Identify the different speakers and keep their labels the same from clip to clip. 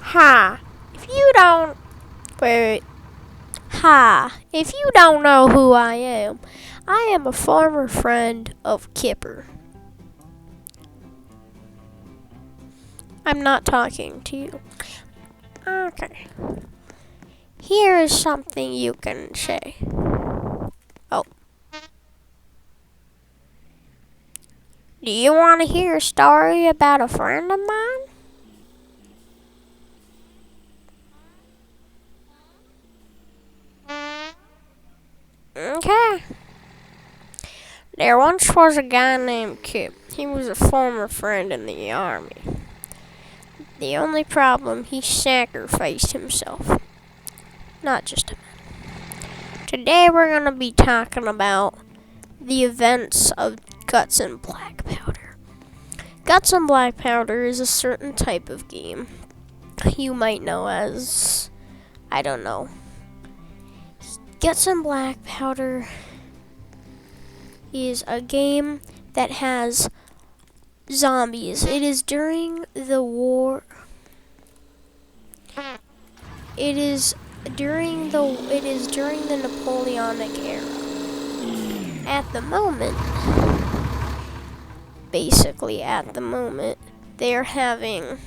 Speaker 1: Ha! If you don't... Wait. Ha! If you don't know who I am a former friend of Kipper. I'm not talking to you. Okay. Here is something you can say. Oh. Do you want to hear a story about a friend of mine? Okay. There once was a guy named Kip. He was a former friend in the army. The only problem, he sacrificed himself. Not just a man. Today we're going to be talking about the events of Guts and Black Powder. Guts and Black Powder is a certain type of game you might know as, I don't know. Guts and Black Powder is a game that has zombies. It is during the war. It is during the Napoleonic era. At the moment, they're having,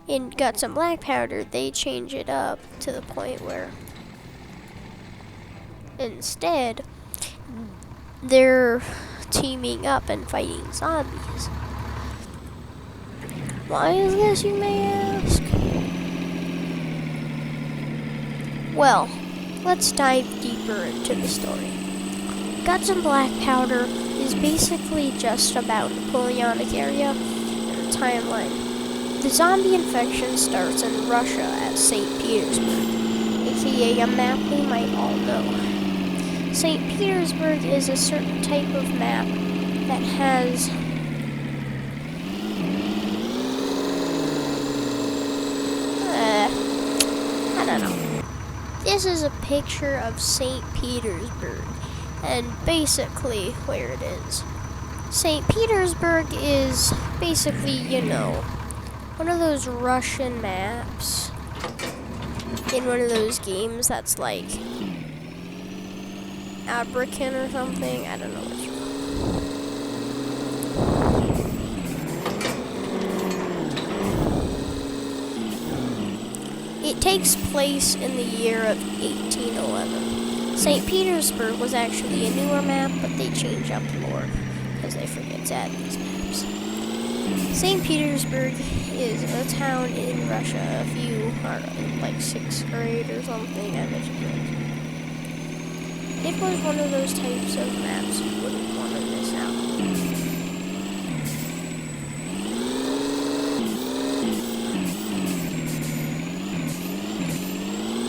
Speaker 1: in Guts and Black Powder, they change it up to the point where instead they're teaming up and fighting zombies. Why is this, you may ask? Well, let's dive deeper into the story. Guts and Black Powder is basically just about Napoleonic area and the timeline. The zombie infection starts in Russia at St. Petersburg, aka a map we might all know. St. Petersburg is a certain type of map that has I don't know. This is a picture of St. Petersburg and basically where it is. St. Petersburg is basically, one of those Russian maps in one of those games that's like Abrakan or something. I don't know what you call it. It takes place in the year of 1811. St. Petersburg was actually a newer map, but they change up lore because they forget to add these maps. St. Petersburg is a town in Russia. If you are in like 6th grade or something, I bet you could. It was one of those types of maps you wouldn't want to miss out.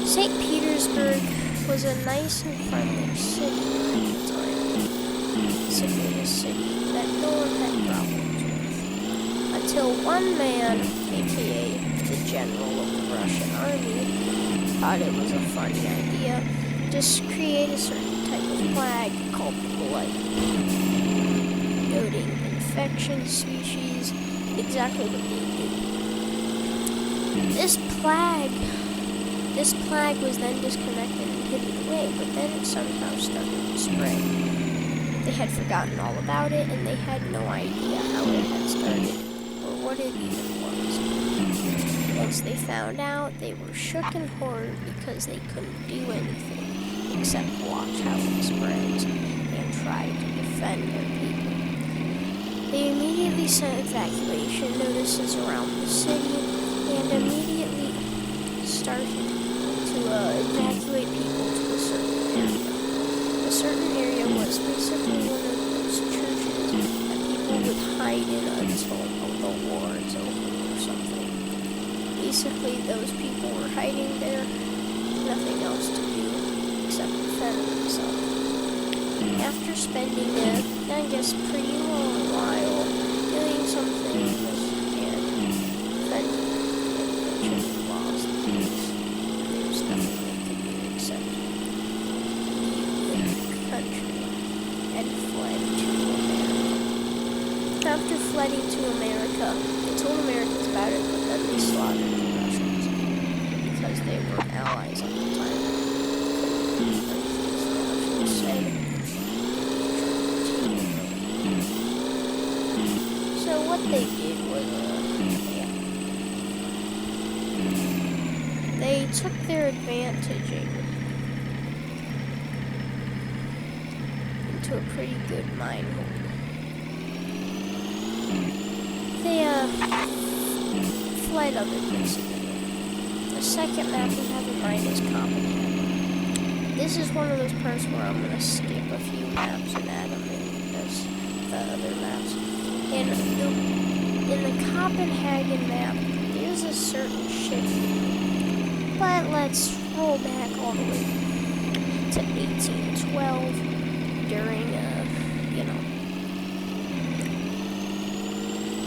Speaker 1: St. Petersburg was a nice and friendly city at the time. Basically a city that no one had problems with. Until one man, aka the general of the Russian army, thought it was a funny idea. Just create a certain type of flag called Blight, noting infection species, exactly what they do. This flag was then disconnected and hidden away, but then it somehow started to spread. They had forgotten all about it, and they had no idea how it had started, or what it even was. Once they found out, they were shook in horror because they couldn't do anything except watch how it spreads and try to defend their people. They immediately sent evacuation notices around the city and immediately started to evacuate people to a certain area. A certain area was basically one of those churches that people would hide in until the war is over or something. Basically, those people were hiding there, nothing else to do except defend themselves. After spending pretty long while doing some things and defending the church lost things, there's nothing they could do except leave the country and fled to America. After fleeing to America, they told Americans about it, but then they slaughtered the Russians. with allies at the time. So what they did was, they took their advantage into a pretty good mine hole. They fled other places. The second map we have in mind is Copenhagen. This is one of those parts where I'm going to skip a few maps and add them in as the other maps. And in the Copenhagen map, there's a certain ship. But let's roll back all the way to 1812 during,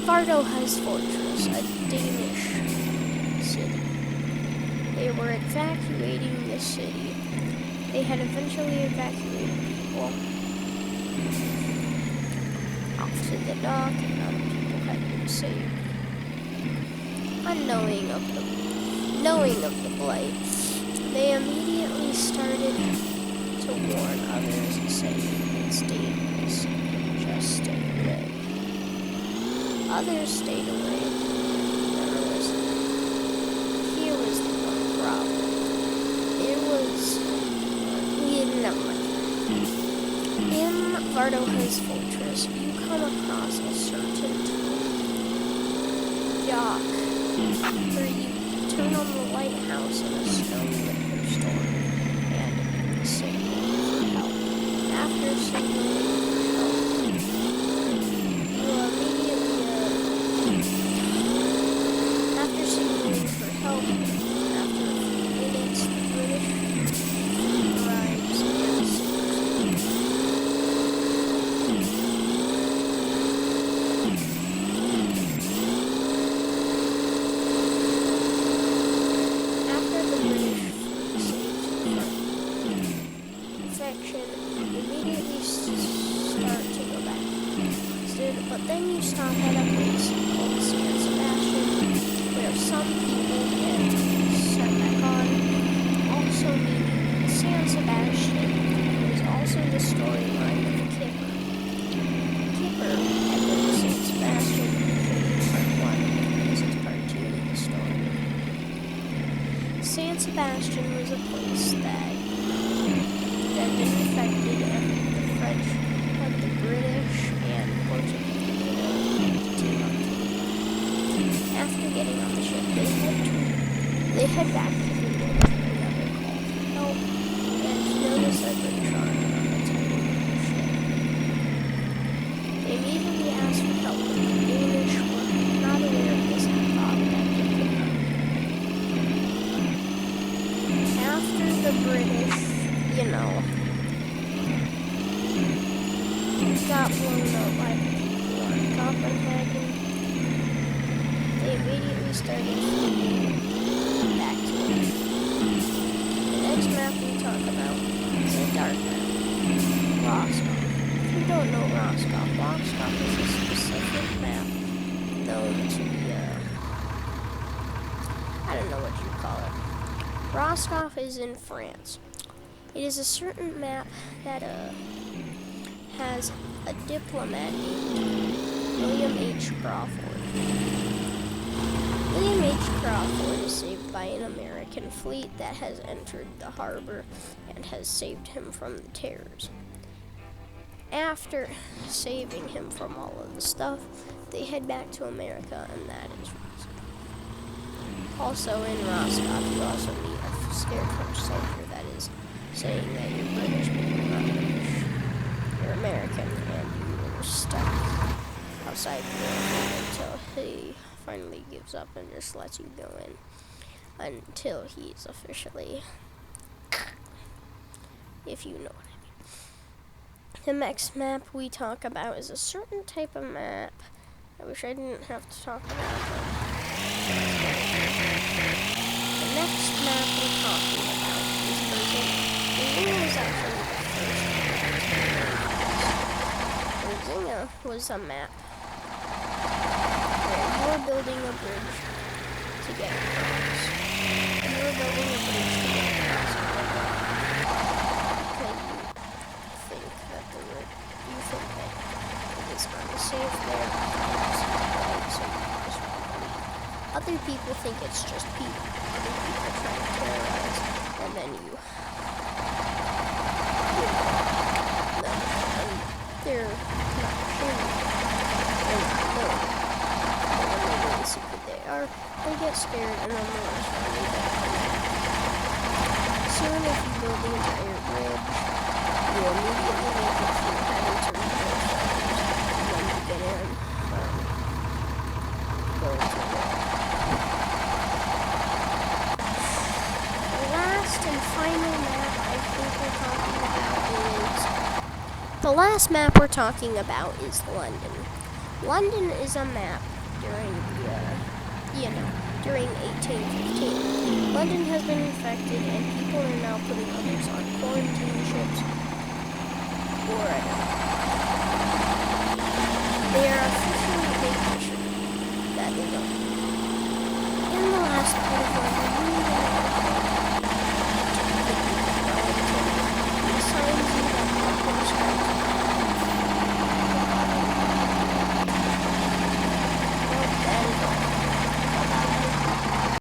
Speaker 1: Vardo's fortress, a Danish city. They were evacuating the city. They had eventually evacuated people off to the dock, and other people had been saved. Unknowing of the blight, they immediately started to warn others, saying it's dangerous, just stay away. Others stayed away. Here was the one problem. In Vardo's fortress, you come across a certain dock where you turn on the lighthouse in a stone liquor store and signal for help. After signaling for help, you immediately, after signaling for help, after a few minutes, the British arrives and immediately start to go back. But then you stop at a place called San Sebastian, where some people get set back on. Also meaning San Sebastian is also the storyline of Kipper. Kipper had been to San Sebastian in part 1, and this is part 2 of the story. San Sebastian was a place that had been affected, and the French had the British and Portuguese team up to leave. After getting on the ship, they head back to the north for another call for help, and notice that British army on the tiny ship. They immediately asked for help, but the Danish were not aware of this and thought that they could not. After the British got blown up by people in Copenhagen, they immediately started fleeing back to it. The next map we talk about is a dark map, Rostov. If you don't know Rostov is a specific map known to be, I don't know what you call it. Rostov is in France. It is a certain map that has a diplomat named William H. Crawford. William H. Crawford is saved by an American fleet that has entered the harbor and has saved him from the terrors. After saving him from all of the stuff, they head back to America, and that is Rostov. Also in Rostov, you also meet a scared French soldier that is saying that you're British, but you're not British. You're American, and you're stuck outside the building until he finally gives up and just lets you go in. Until he's officially, if you know what I mean. The next map we talk about is a certain type of map. I wish I didn't have to talk about it. The next map we're talking about is Virginia. Virginia was actually the first map. Virginia was a map where you were building a bridge to to get across. And we're building a bridge to get across. Okay, you think that it is unsafe there. So other people think it's just people. Other people are trying to terrorize, and then you know, and they're not sure. They're not knowing. But when they really see who they are, they get scared, and then they're just running back. Soon, if you build the entire bridge, you immediately make it through having to rebuild fires, and then you get in, go into the last and final map I think we're talking about is... The last map we're talking about is London. London is a map during during 1815. London has been infected and people are now putting others on quarantine ships